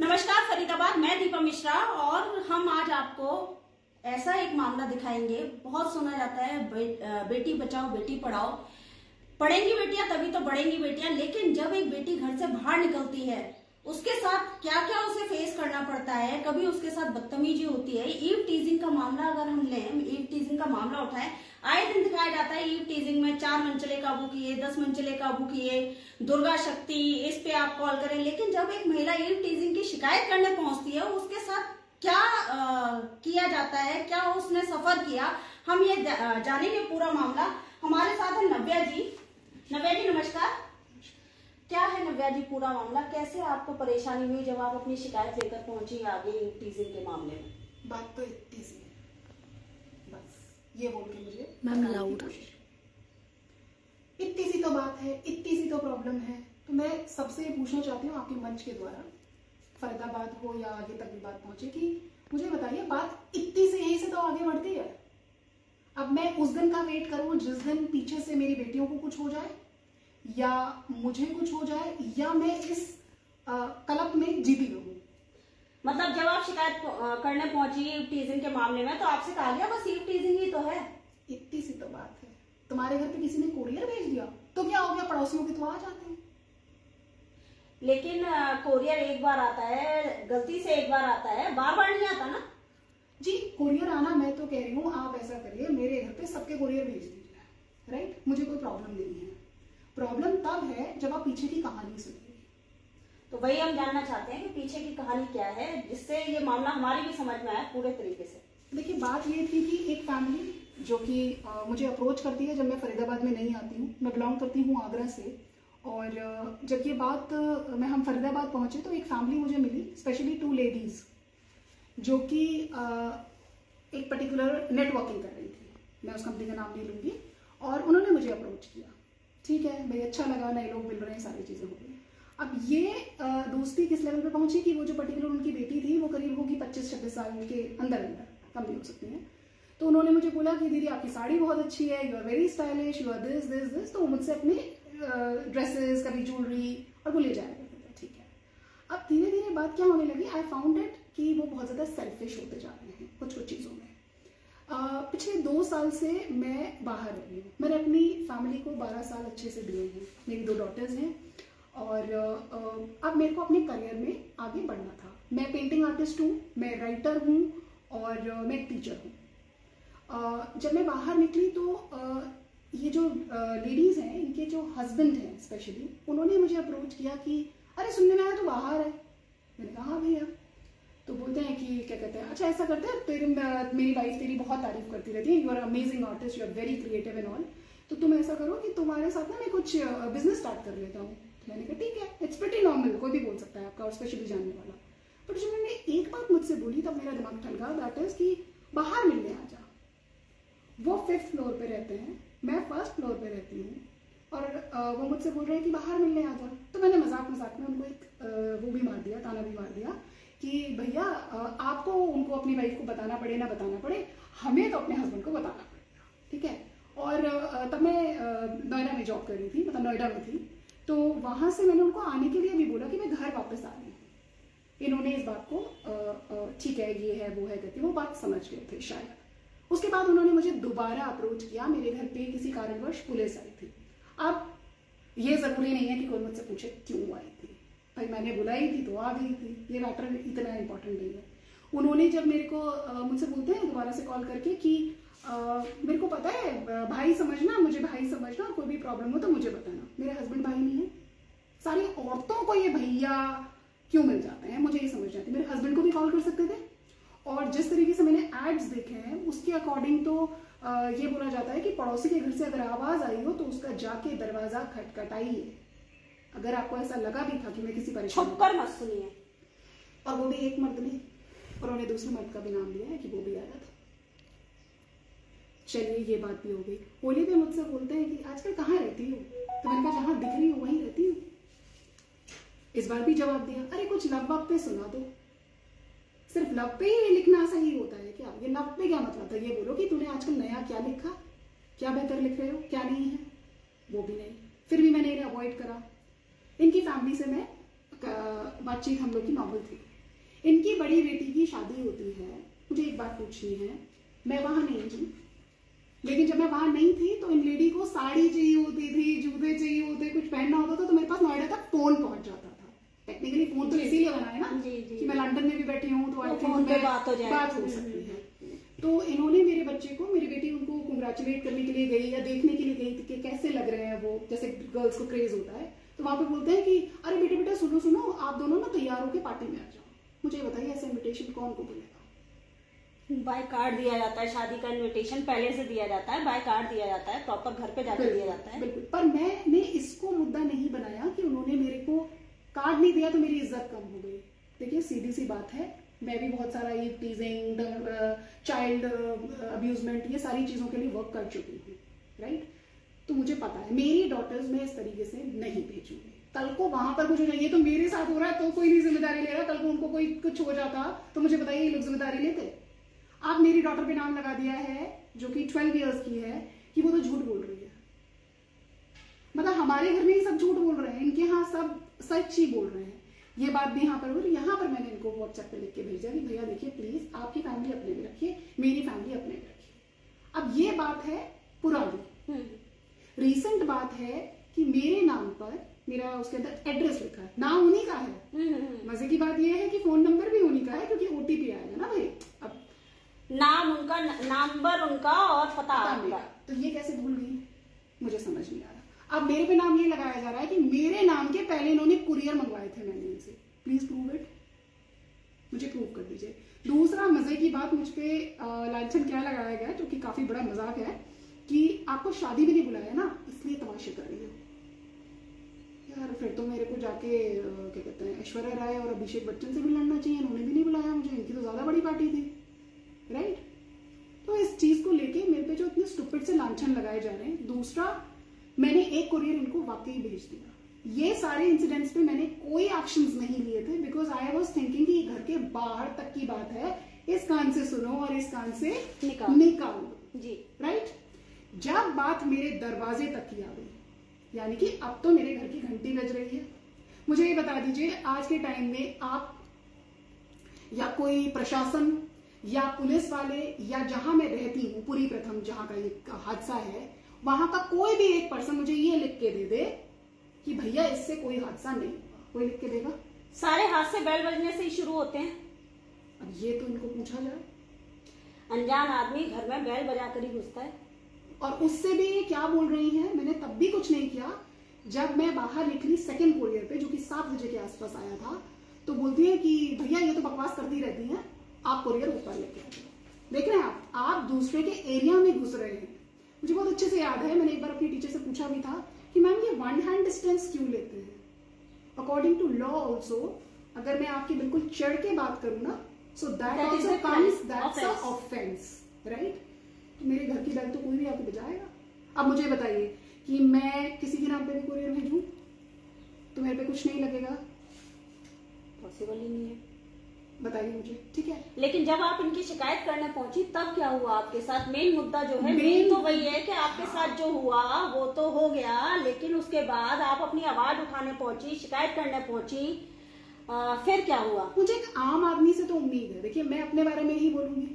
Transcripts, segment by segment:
नमस्कार फरीदाबाद, मैं दीपा मिश्रा और हम आज आपको ऐसा एक मामला दिखाएंगे। बहुत सुना जाता है बेटी बचाओ बेटी पढ़ाओ, पढ़ेंगी बेटियां तभी तो बढ़ेंगी बेटियां। लेकिन जब एक बेटी घर से बाहर निकलती है उसके साथ क्या क्या उसे फेस करना पड़ता है। कभी उसके साथ बदतमीजी होती है। ईव टीजिंग का मामला अगर हम लें, ईव टीजिंग का मामला उठाएं, आए दिन दिखाया जाता है ईव टीजिंग में 4 मंजिले काबू किए, 10 मंजिले काबू किए, दुर्गा शक्ति, इस पे आप कॉल करें। लेकिन जब एक महिला ईव टीजिंग की शिकायत करने पहुंचती है उसके साथ क्या किया जाता है, क्या उसने सफर किया, हम ये जानेंगे पूरा मामला। हमारे साथ है नव्या जी। नव्या जी नमस्कार। क्या है नव्या जी पूरा मामला, कैसे आपको परेशानी हुई जब आप अपनी शिकायत लेकर पहुंची आगे ईव टीजिंग के मामले में? बात तो इतनी सी है, बस ये बोल के मुझे मैम लाउड। इतनी सी तो बात है, इतनी सी तो प्रॉब्लम है। तो मैं सबसे पूछना चाहती हूँ आपके मंच के द्वारा, फरीदाबाद हो या आगे तक भी बात पहुंचे, कि मुझे बताइए बात इतनी से यहीं से तो आगे बढ़ती है। अब मैं उस दिन का वेट करूं जिस दिन पीछे से मेरी बेटियों को कुछ हो जाए या मुझे कुछ हो जाए या मैं इस कलप में जीती रहूं। मतलब जब आप शिकायत करने पहुंची ईव टीजिंग के मामले में तो आपसे कहा गया बस ईव टीजिंग ही तो है। इतनी सी तो बात है। तुम्हारे घर पे किसी ने कोरियर भेज दिया तो क्या हो गया, पड़ोसियों के तो आ जाते हैं। लेकिन कोरियर एक बार आता है, गलती से एक बार आता है, बार बार नहीं आता ना जी। कोरियर आना, मैं तो कह रही हूँ आप ऐसा करिए, मेरे घर पे सबके कोरियर भेज दीजिए, राइट। मुझे कोई प्रॉब्लम नहीं है। प्रॉब्लम तब है जब आप पीछे की कहानी सुनिए। तो वही हम जानना चाहते हैं कि पीछे की कहानी क्या है, जिससे ये मामला हमारी भी समझ में आए पूरे तरीके से। देखिए बात ये थी कि एक फैमिली जो कि मुझे अप्रोच करती है जब मैं फरीदाबाद में नहीं आती हूँ। मैं बिलोंग करती हूँ आगरा से, और जब ये बात हम फरीदाबाद पहुंचे तो एक फैमिली मुझे मिली, स्पेशली 2 लेडीज जो कि एक पर्टिकुलर नेटवर्किंग कर रही थी। मैं उस कंपनी का नाम नहीं लूंगी। और उन्होंने मुझे अप्रोच किया, ठीक है भाई, अच्छा लगा, नए लोग मिल रहे हैं, सारी चीज़ें हो गई। अब ये दोस्ती किस लेवल पे पहुंची कि वो जो पर्टिकुलर उनकी बेटी थी वो करीब होगी 25-26 साल के अंदर, कम भी हो सकती है। तो उन्होंने मुझे बोला कि दीदी आपकी साड़ी बहुत अच्छी है, you are very stylish, you are this this this. तो मुझसे अपनी ड्रेसेस, कभी ज्वेलरी और वो ले जाया करते थे, ठीक है। अब धीरे धीरे बात क्या होने लगी, आई फाउंड इट कि वो बहुत ज़्यादा सेल्फिश होते जा रहे हैं कुछ कुछ चीज़ों में। पिछले 2 साल से मैं बाहर रही हूँ। मैंने अपनी फैमिली को 12 साल अच्छे से दिए हैं। मेरी 2 डॉटर्स हैं और अब मेरे को अपने करियर में आगे बढ़ना था। मैं पेंटिंग आर्टिस्ट हूँ, मैं राइटर हूँ और मैं एक टीचर हूँ। जब मैं बाहर निकली तो ये जो लेडीज़ हैं, इनके जो हस्बैंड हैं स्पेशली, उन्होंने मुझे अप्रोच किया कि अरे सुनने में आया तो बाहर है। मैंने कहा हाँ भैया। तो बोलते हैं कि क्या कहते हैं, अच्छा ऐसा करते हैं, मेरी वाइफ तेरी बहुत तारीफ करती रहती है, you are amazing artist, you are very creative and all, तो तुम ऐसा करो कि तुम्हारे साथ ना मैं कुछ बिजनेस स्टार्ट कर लेता हूँ। मैंने कहा ठीक है, इट्स प्रीटी नॉर्मल, कोई भी बोल सकता है आपका, और स्पेशली जानने वाला। बट जब मैंने एक बात मुझसे बोली तब मेरा दिमाग ठनका, दैट इज कि बाहर मिलने आ जा। वो 5th फ्लोर पे रहते हैं, मैं 1st फ्लोर पे रहती हूँ, और वो मुझसे बोल रहे हैं कि बाहर मिलने आ जा। तो मैंने मजाक में उनको एक वो भी मार दिया, ताना भी मार दिया कि भैया आपको उनको अपनी वाइफ को बताना पड़े ना बताना पड़े, हमें तो अपने हस्बैंड को बताना पड़ेगा, ठीक है। और तब मैं नोएडा में जॉब कर रही थी, मतलब नोएडा में थी। तो वहाँ से मैंने उनको आने के लिए भी बोला कि मैं घर वापस आ रही हूँ। इन्होंने इस बात को ठीक है ये है वो है करके वो बात समझ गए थे शायद। उसके बाद उन्होंने मुझे दोबारा अप्रोच किया। मेरे घर पे किसी कारणवश पुलिस आई थी। अब ये जरूरी नहीं है कि कोई मुझसे पूछे क्यों आई थी, भाई मैंने बुलाई थी तो आ गई थी, ये मैटर इतना इंपॉर्टेंट नहीं है। उन्होंने जब मेरे को मुझसे बोलते हैं दोबारा से कॉल करके कि मेरे को पता है भाई समझना, मुझे भाई समझना, और कोई भी प्रॉब्लम हो तो मुझे बताना। मेरे हस्बैंड भाई नहीं है। सारी औरतों को ये भैया क्यों मिल जाते हैं, मुझे ये समझ जाती। मेरे हस्बैंड को भी कॉल कर सकते थे, और जिस तरीके से मैंने एड्स देखे हैं उसके अकॉर्डिंग तो ये बोला जाता है कि पड़ोसी के घर से अगर आवाज आई हो तो उसका जाके दरवाजा खटखटाइए। अगर आपको ऐसा लगा भी था कि मैं किसी परेशानी, छुप कर मत सुनिए। और वो भी एक मर्द ने, और उन्होंने दूसरे मर्द का भी नाम लिया है कि वो भी आया था। चलिए ये बात भी हो गई। होली पे मुझसे बोलते हैं कि आजकल कहाँ रहती हो, तो मैंने कहा जहां दिख रही हो वहीं रहती हूँ। इस बार भी जवाब दिया, अरे कुछ लव वव पे सुना दो। सिर्फ लव पे ही लिखना सही होता है क्या? ये लव पे क्या मतलब था? ये बोलो कि तूने आजकल नया क्या लिखा, क्या बेहतर लिख रहे हो, क्या नहीं है। वो भी नहीं। फिर भी मैंने इन्हें अवॉइड करा। इनकी फैमिली से मैं बातचीत हम लोग की नॉर्मल थी। इनकी बड़ी बेटी की शादी होती है। मुझे एक बात पूछनी है, मैं वहां नहीं थी, लेकिन जब मैं वहां नहीं थी तो इन लेडी को साड़ी चाहिए होती थी, जूते चाहिए होते, कुछ पहनना होता था, तो मेरे पास नोएडा तक फोन पहुंच जाता था। टेक्निकली फोन तो इसीलिए बना है ना कि मैं लंदन में भी बैठी हूँ तो आई थिंक बात हो सकती है। तो इन्होंने मेरे बच्चे को, मेरी बेटी उनको कंग्रेचुलेट करने के लिए गई या देखने के लिए गई थी कि कैसे लग रहे हैं वो, जैसे गर्ल्स को क्रेज होता है, तो वहां पे बोलते हैं कि अरे बेटे बेटा सुनो सुनो, आप दोनों ना तैयार होकर पार्टी में आ जाओ। मुझे बताइए ऐसा इन्विटेशन कौन को बोलेगा? बाय कार्ड दिया जाता है, शादी का इनविटेशन पहले से दिया जाता है, बाय कार्ड दिया जाता है, प्रॉपर घर पे जाकर दिया जाता है। बिल्कुल, पर मैंने इसको मुद्दा नहीं बनाया कि उन्होंने मेरे को कार्ड नहीं दिया तो मेरी इज्जत कम हो गई। देखिए सीधी सी बात है, मैं भी बहुत सारा ये टीजिंग, चाइल्ड अब्यूजमेंट, ये सारी चीजों के लिए वर्क कर चुकी हूँ, राइट? तो मुझे पता है मेरी डॉटर्स में इस तरीके से नहीं भेजूंगी। कल को वहां पर कुछ हो जाए, ये तो मेरे साथ हो रहा है तो कोई नहीं जिम्मेदारी ले रहा, कल को उनको कोई कुछ हो जाता तो मुझे बताइए ये लोग जिम्मेदारी लेते? आप मेरी डॉटर पे नाम लगा दिया है जो कि 12 इयर्स की है कि वो तो झूठ बोल रही है। मतलब हमारे घर में ही सब झूठ बोल रहे हैं, इनके यहाँ सब सच ही बोल रहे हैं। ये बात भी यहाँ पर हुई, यहाँ पर मैंने इनको व्हाट्सएप पे लिख के भेजा कि भैया देखिए प्लीज आपकी फैमिली अपने में रखिए, मेरी फैमिली अपने में रखिए। अब ये बात है पुरानी। रीसेंट बात है कि मेरे नाम पर मेरा उसके अंदर एड्रेस लिखा है, नाम उन्हीं का है। मजे की बात यह है कि फोन नंबर भी उन्हीं का है क्योंकि ओटीपी आएगा ना भाई। अब नाम उनका, नंबर उनका और पता उनका, तो ये कैसे भूल गई मुझे समझ नहीं आ रहा। अब मेरे पे नाम ये लगाया जा रहा है कि मेरे नाम के पहले इन्होंने कुरियर मंगवाए थे मैंने इनसे। प्लीज प्रूव इट, मुझे प्रूव कर दीजिए। दूसरा मजे की बात, मुझ पे लांछन क्या लगाया गया जो कि काफी बड़ा मजाक है कि आपको शादी भी नहीं बुलाया ना इसलिए तमाशे कर रही हो। यार फिर तो मेरे को जाके क्या कहते हैं ऐश्वर्या राय और अभिषेक बच्चन से भी लड़ना चाहिए, इन्होंने भी नहीं बुलाया मुझे, इनकी तो ज्यादा बड़ी पार्टी थी, राइट? तो इस चीज को लेके मेरे पे जो इतने स्टूपिड से लांछन लगाए जा रहे हैं। दूसरा, मैंने एक कुरियर इनको वाकई भेज दिया। ये सारे इंसिडेंट्स पे मैंने कोई एक्शंस नहीं लिए थे बिकॉज आई वाज थिंकिंग कि घर के बाहर तक की बात है, इस कान से सुनो और इस कान से निकालो जी, राइट? जब बात मेरे दरवाजे तक की आ गई, यानी कि अब तो मेरे घर की घंटी बज रही है। मुझे ये बता दीजिए आज के टाइम में आप या कोई प्रशासन या पुलिस वाले या जहां मैं रहती हूँ पूरी प्रथम जहां का ये हादसा है, वहां का कोई भी एक पर्सन मुझे ये लिख के दे दे कि भैया इससे कोई हादसा नहीं हुआ, कोई लिख के देगा? सारे हादसे बेल बजने से ही शुरू होते हैं। अब ये तो इनको पूछा जाए। अनजान आदमी घर में बेल बजाकर ही घुसता है। और उससे भी ये क्या बोल रही हैं, मैंने तब भी कुछ नहीं किया। जब मैं बाहर निकली सेकंड कुरियर पे जो कि 7 बजे के आसपास आया था, तो बोलती है कि भैया ये तो बकवास करती रहती हैं, आप कुरियर ऊपर लेके आ जाओ। देख रहे हैं आप दूसरे के एरिया में घुस रहे हैं। मुझे बहुत अच्छे से याद है, मैंने एक बार अपनी टीचर से पूछा भी था कि मैम ये 1 हैंड डिस्टेंस क्यों लेते हैं? अकॉर्डिंग टू लॉ ऑल्सो, अगर मैं आपकी बिल्कुल चढ़ के बात करूं ना, so that also comes, that's a offence, right? तो मेरे घर की बेल तो कोई भी आके बजाएगा। अब मुझे बताइए कि मैं किसी के नाम पे भी कुरियर भेजूं तो मेरे पे कुछ नहीं लगेगा? पॉसिबल ही नहीं है, बताइए मुझे, ठीक है? लेकिन जब आप इनकी शिकायत करने पहुंची तब क्या हुआ आपके साथ? मेन मुद्दा जो है, मेन तो वही है कि आपके साथ जो हुआ वो तो हो गया, लेकिन उसके बाद आप अपनी आवाज उठाने पहुंची, शिकायत करने पहुंची, फिर क्या हुआ? मुझे एक आम आदमी से तो उम्मीद है, देखिए मैं अपने बारे में ही बोलूंगी,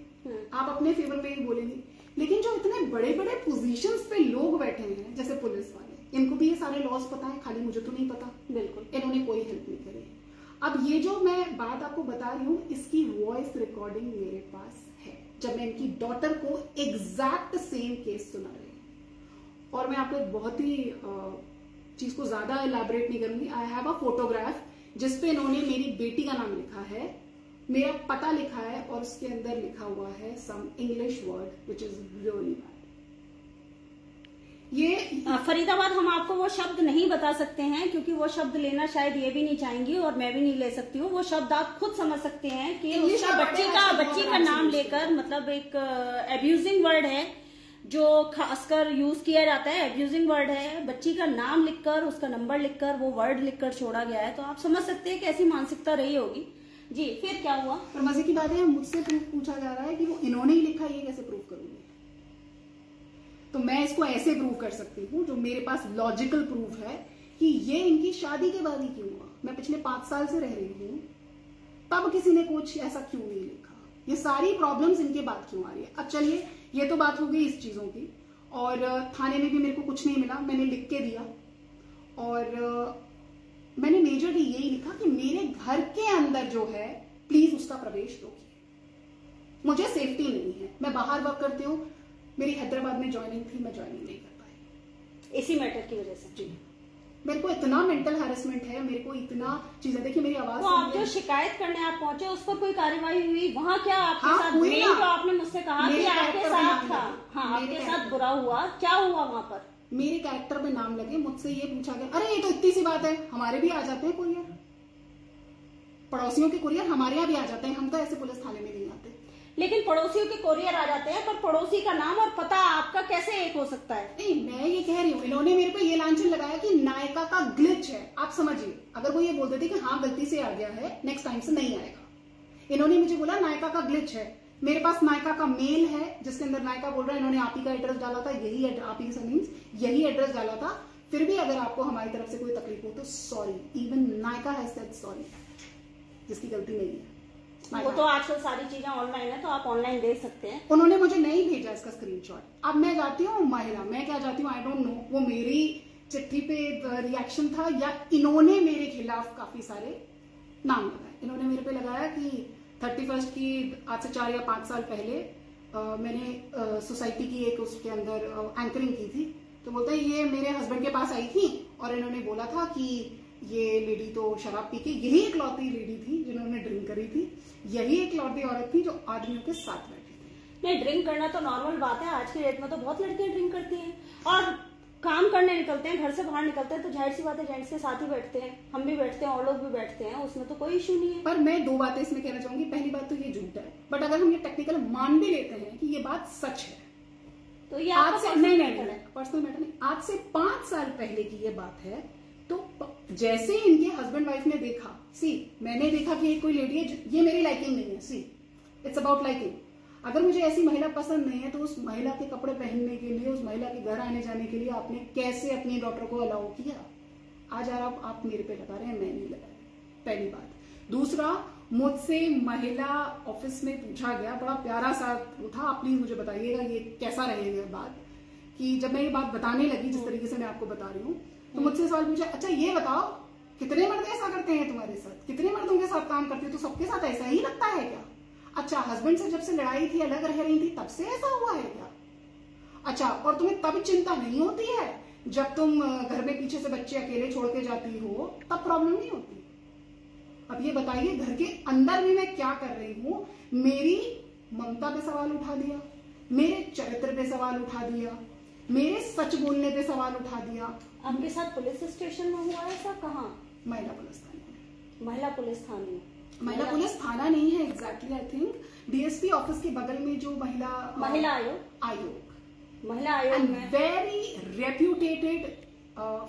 आप अपने फेवर में ही बोलेंगी, लेकिन जो इतने बड़े बड़े पोजीशंस पे लोग बैठे हैं जैसे पुलिस वाले, इनको भी ये सारे लॉज पता है, खाली मुझे तो नहीं पता। बिल्कुल, इन्होंने कोई हेल्प नहीं करी। अब ये जो मैं बात आपको बता रही हूँ, इसकी वॉइस रिकॉर्डिंग मेरे पास है जब मैं इनकी डॉटर को एग्जैक्ट सेम केस सुना रही हूँ। और मैं आपको एक बहुत ही चीज को ज्यादा इलैबोरेट नहीं करूंगी। आई हैव अ फोटोग्राफ जिसपे इन्होंने मेरी बेटी का नाम लिखा है, मेरा पता लिखा है और उसके अंदर लिखा हुआ है some English word which is really bad. ये फरीदाबाद हम आपको वो शब्द नहीं बता सकते हैं क्योंकि वो शब्द लेना शायद ये भी नहीं चाहेंगी और मैं भी नहीं ले सकती हूँ। वो शब्द आप खुद समझ सकते हैं कि उसका बच्ची का नाम लेकर, मतलब एक एब्यूजिंग वर्ड है जो खासकर यूज किया जाता है, एब्यूजिंग वर्ड है। बच्ची का नाम लिखकर, उसका नंबर लिखकर, वो वर्ड लिखकर छोड़ा गया है, तो आप समझ सकते हैं कि ऐसी मानसिकता रही होगी। जी, फिर क्या हुआ? पर मजे की बात है, मुझसे प्रूफ पूछा जा रहा है कि वो इन्होंने ही लिखा, ये कैसे प्रूफ करूंगी? तो मैं इसको ऐसे प्रूव कर सकती हूँ, जो मेरे पास लॉजिकल प्रूफ है कि ये इनकी शादी के बाद ही क्यों हुआ। मैं पिछले 5 साल से रह रही हूँ, तब किसी ने कुछ ऐसा क्यों नहीं लिखा? ये सारी प्रॉब्लम्स इनके बाद क्यों आ रही है? अब चलिए, ये तो बात हो गई इस चीजों की, और थाने में भी मेरे को कुछ नहीं मिला, मैंने लिख के दिया, और मैंने मेजरली यही लिखा कि मेरे घर के अंदर जो है प्लीज उसका प्रवेश रोकिए, मुझे सेफ्टी नहीं है। मैं बाहर वर्क करती हूँ, मेरी हैदराबाद में ज्वाइनिंग थी, मैं ज्वाइनिंग नहीं कर पाई इसी मैटर की वजह से। जी, मेरे को इतना मेंटल हैरेसमेंट है, मेरे को इतना चीजें, देखिए मेरी आवाज तो आप जो शिकायत करने आप पहुंचे उस पर कोई कार्रवाई हुई वहाँ? क्या आपके हाँ, साथ हुई ना। जो आपने मुझसे कहा कि आपके साथ था, हाँ मेरे आपके साथ कैरेक्टर बुरा हुआ, क्या हुआ वहाँ पर? मेरे कैरेक्टर में नाम लगे, मुझसे ये पूछा गया, अरे ये तो इतनी सी बात है, हमारे भी आ जाते हैं कुरियर, पड़ोसियों के कुरियर हमारे यहाँ भी आ जाते हैं, हम तो ऐसे पुलिस थाने में नहीं आते। लेकिन पड़ोसियों के कोरियर आ जाते हैं, पर पड़ोसी का नाम और पता आपका कैसे एक हो सकता है? नहीं, मैं ये कह रही हूँ, इन्होंने मेरे पे ये लांछन लगाया कि नायका का ग्लिच है। आप समझिए, अगर वो ये बोल देते कि हाँ गलती से आ गया है, नेक्स्ट टाइम से नहीं आएगा। इन्होंने मुझे बोला नायका का ग्लिच है। मेरे पास नायका का मेल है जिसके अंदर नायका बोल रहा है इन्होंने आप ही का एड्रेस डाला था, यही आप ही का मीन्स यही एड्रेस डाला था, फिर भी अगर आपको हमारी तरफ से कोई तकलीफ हो तो sorry, even Nykaa has said sorry, जिसकी गलती नहीं है। वो तो आजकल सारी चीजें ऑनलाइन है, तो आप ऑनलाइन देख सकते हैं। उन्होंने मुझे नहीं भेजा इसका स्क्रीनशॉट। अब मैं जाती हूँ महिला, मैं क्या जाती हूँ, आई डोंट नो, वो मेरी चिट्ठी पे रिएक्शन था या इन्होंने मेरे खिलाफ काफी सारे नाम लगाए। इन्होंने मेरे पे लगाया कि 31 की आज से 4 या 5 साल पहले मैंने सोसाइटी की एक उसके अंदर एंकरिंग की थी, तो बोलते हैं ये मेरे हस्बैंड के पास आई थी और इन्होंने बोला था कि ये लेडी तो शराब पी के, यही एक लौती लेडी थी जिन्होंने ड्रिंक करी थी, यही एक लौती औरत थी जो आदमियों के साथ बैठी थी। नहीं, ड्रिंक करना तो नॉर्मल बात है, आज की डेट में तो बहुत लड़कियां ड्रिंक करती हैं और काम करने निकलते हैं, घर से बाहर निकलते हैं तो जाहिर सी बात है जेंट्स के साथ ही बैठते हैं, हम भी बैठते हैं और लोग भी बैठते हैं, उसमें तो कोई इशू नहीं है। पर मैं 2 बातें इसमें कहना चाहूंगी। पहली बात तो ये झूठ है, बट अगर हम ये टेक्निकल मान भी लेते हैं कि ये बात सच है, तो ये आज से नहीं पर्सनल मैटर नहीं, आज से 5 साल पहले की ये बात है। तो जैसे इनके हस्बैंड वाइफ ने देखा, सी मैंने देखा कि कोई लेडी है, ये मेरी लाइकिंग नहीं है, सी इट्स अबाउट लाइकिंग। अगर मुझे ऐसी महिला पसंद नहीं है तो उस महिला के कपड़े पहनने के लिए, उस महिला के घर आने जाने के लिए आपने कैसे अपनी डॉटर को अलाउ किया? आज आप मेरे पे लगा रहे हैं, मैं नहीं लगा रही, पहली बात। दूसरा, मुझसे महिला ऑफिस में पूछा गया, बड़ा प्यारा सा था, आप प्लीज मुझे बताइएगा ये कैसा रहेगा बात, कि जब मैं ये बात बताने लगी जिस तरीके से मैं आपको बता रही हूँ, तो मुझसे सवाल पूछा, अच्छा ये बताओ कितने मर्द ऐसा करते हैं तुम्हारे साथ, कितने मर्दों के साथ काम करती हो, तो सबके साथ ऐसा ही लगता है क्या? अच्छा, हस्बैंड से जब से लड़ाई थी, अलग रह रही थी, तब से ऐसा हुआ है क्या? अच्छा, और तुम्हें तब चिंता नहीं होती है जब तुम घर में पीछे से बच्चे अकेले छोड़ के जाती हो, तब प्रॉब्लम नहीं होती? अब ये बताइए, घर के अंदर भी मैं क्या कर रही हूँ? मेरी ममता पे सवाल उठा दिया, मेरे चरित्र पे सवाल उठा दिया, मेरे सच बोलने पे सवाल उठा दिया। आपके साथ पुलिस स्टेशन में हुआ है? सब कहाँ? महिला पुलिस थाने। महिला पुलिस थाने? महिला पुलिस थाना नहीं है exactly, I think DSP office के बगल में जो महिला आयोग महिला आयोग में very reputed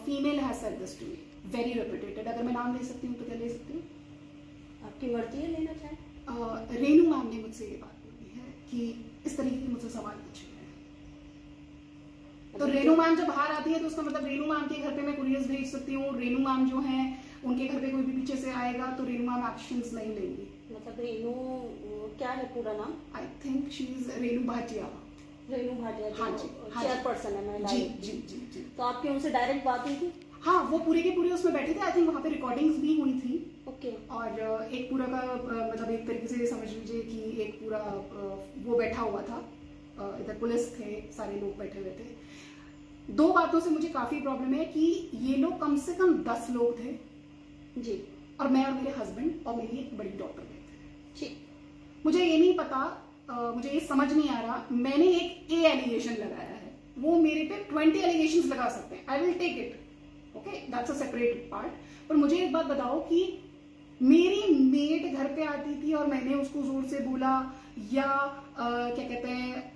female has said this to me, very reputed. अगर मैं नाम ले सकती हूँ तो क्या ले सकती हूँ? आपकी मर्जी है लेना चाहे। रेनू मैम ने मुझसे ये बात बोली है कि इस तरीके के मुझसे सवाल पूछे हैं, तो रेनू मैम जब बाहर आती है तो उसका मतलब रेनू मैम के घर पे मैं कुरियर्स भेज सकती हूँ, रेनू मैम जो है उनके घर पे कोई भी पीछे से आएगा तो रेनू मैम एक्शंस नहीं लेंगी। मतलब रेनू क्या है पूरा नाम? I think she is Renu Bhatia. Renu Bhatia हाँ जी, चेयरपर्सन है महिला जी आयोग की। जी जी जी। तो आपकी उनसे डायरेक्ट बात हुई थी? हाँ, वो पूरे के पूरे उसमें बैठे थे, आई थिंक वहाँ पे रिकॉर्डिंग्स भी हुई थी। ओके। और एक पूरा का मतलब एक तरीके से समझ लीजिए कि एक पूरा वो बैठा हुआ था, इधर पुलिस थे, सारे लोग बैठे हुए थे। 2 बातों से मुझे काफी प्रॉब्लम है कि ये लोग कम से कम 10 लोग थे जी, और मैं और मेरे हस्बैंड और मेरी एक बड़ी डॉटर गए थे। ठीक। मुझे ये नहीं पता, मुझे ये समझ नहीं आ रहा, मैंने एक ए एलिगेशन लगाया है, वो मेरे पे 20 एलिगेशंस लगा सकते हैं, I will take it, okay, that's a separate part. पर मुझे एक बात बताओ कि मेरी मेड घर पे आती थी और मैंने उसको जोर से बोला या क्या कहते हैं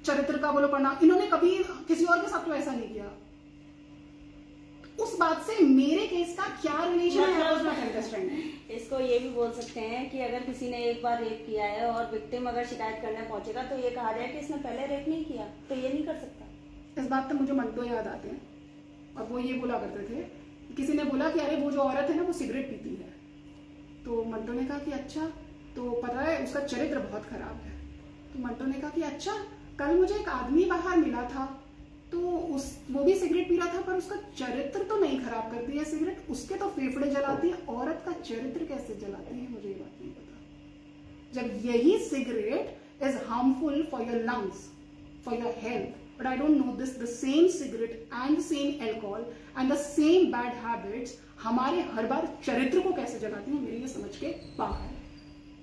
चरित्र का बोलो पढ़ना, इन्होंने कभी किसी और के साथ तो ऐसा नहीं किया। उस बात से मेरे केस का क्या रिलेशन है? इसको ये भी बोल सकते हैं कि अगर किसी ने एक बार रेप किया है और विक्टिम अगर शिकायत करने पहुंचेगा तो ये कहा जाए कि इसने पहले रेप नहीं किया, तो ये नहीं कर सकता। इस बात तक मुझे मंटो याद आते हैं और वो ये बोला करते थे किसी ने बोला कि अरे वो जो औरत है ना वो सिगरेट पीती है। तो मंटो ने कहा कि अच्छा, तो पता है उसका चरित्र बहुत खराब है। तो मंटो ने कहा कि अच्छा, कल मुझे एक आदमी बाहर मिला था, तो वो भी सिगरेट पी रहा था, पर उसका चरित्र तो नहीं खराब करती है सिगरेट, उसके तो फेफड़े जलाती है, औरत का चरित्र कैसे जलाती है मुझे ये बात नहीं पता। जब यही cigarette is harmful for your lungs, for your health, but I don't know this, the same cigarette and the same alcohol and the same bad habits हमारे हर बार चरित्र को कैसे जगाती है, मेरे ये समझ के बाहर है।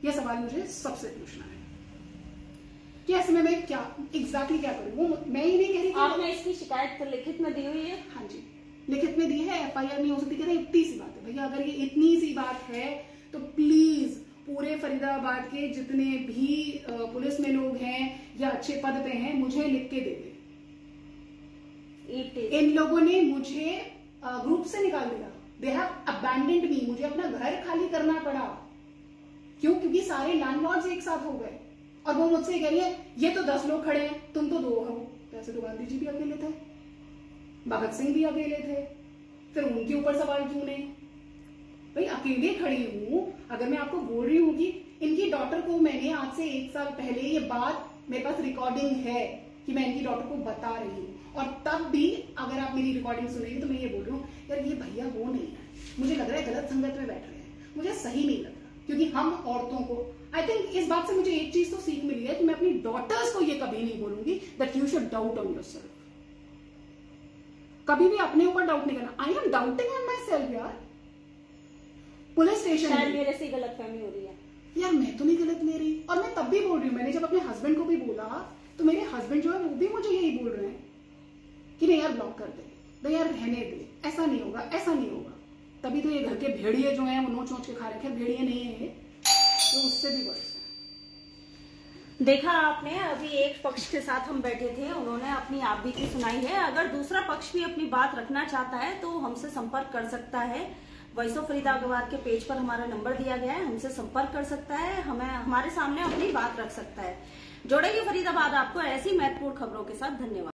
ये सवाल मुझे सबसे पूछना है कि ऐसे में मैं क्या एग्जैक्टली क्या करूं। वो मैं ही नहीं कह रही कि आपने इसकी शिकायत तो लिखित में दी हुई है? हाँ जी, लिखित में दी है, FIR नहीं हो सकती। कह रहे इतनी सी बात है भैया, अगर ये इतनी सी बात है तो प्लीज पूरे फरीदाबाद के जितने भी पुलिस में लोग हैं या अच्छे पद पे हैं मुझे लिख के दे दे। इन लोगों ने मुझे ग्रुप से निकाल दिया, दे हैव अबैंडेंड मी, मुझे अपना घर खाली करना पड़ा। क्यों? क्योंकि सारे लैंडलॉर्ड्स एक साथ हो गए और वो मुझसे कह रही है ये तो 10 लोग खड़े हैं, तुम तो 2 हो। वैसे तो गांधी जी भी अकेले थे, भगत सिंह भी अकेले थे, फिर उनके ऊपर सवाल क्यों नहीं? भाई अकेले खड़ी हूं। अगर मैं आपको बोल रही हूँ कि इनकी डॉटर को मैंने आज से 1 साल पहले, ये बात मेरे पास रिकॉर्डिंग है कि मैं इनकी डॉटर को बता रही हूँ, और तब भी अगर आप मेरी रिकॉर्डिंग सुनेंगे तो मैं ये बोल रही हूँ यार ये भैया वो नहीं है, मुझे लग रहा है गलत संगत में बैठ रहे हैं, मुझे सही नहीं लग रहा। क्योंकि हम औरतों को, आई थिंक इस बात से मुझे एक चीज तो सीख मिली है कि मैं अपनी डॉटर्स को ये कभी नहीं बोलूंगी that you should doubt on yourself. कभी भी अपने ऊपर डाउट नहीं करना। I am doubting on my self यार। पुलिस स्टेशन मेरे से गलतफहमी हो रही है यार, मैं तो नहीं गलत ले रही, और मैं तब भी बोल रही हूँ। मैंने जब अपने हस्बैंड को भी बोला तो मेरे हस्बैंड जो है वो भी मुझे यही बोल रहे हैं कि नहीं यार ब्लॉक कर दे, नहीं यार रहने दे, ऐसा नहीं होगा, ऐसा नहीं होगा। तभी तो ये घर के भेड़िए जो हैं वो नोच नोच के खा रहे हैं। भेड़िए नहीं है ये, तो उससे भी वर्ष है। देखा आपने, अभी एक पक्ष के साथ हम बैठे थे, उन्होंने अपनी आप बीती सुनाई है। अगर दूसरा पक्ष भी अपनी बात रखना चाहता है तो हमसे संपर्क कर सकता है। वॉइस ऑफ फरीदाबाद के पेज पर हमारा नंबर दिया गया है, हमसे संपर्क कर सकता है, हमें हमारे सामने अपनी बात रख सकता है। जोड़ेगी फरीदाबाद आपको ऐसी महत्वपूर्ण खबरों के साथ। धन्यवाद।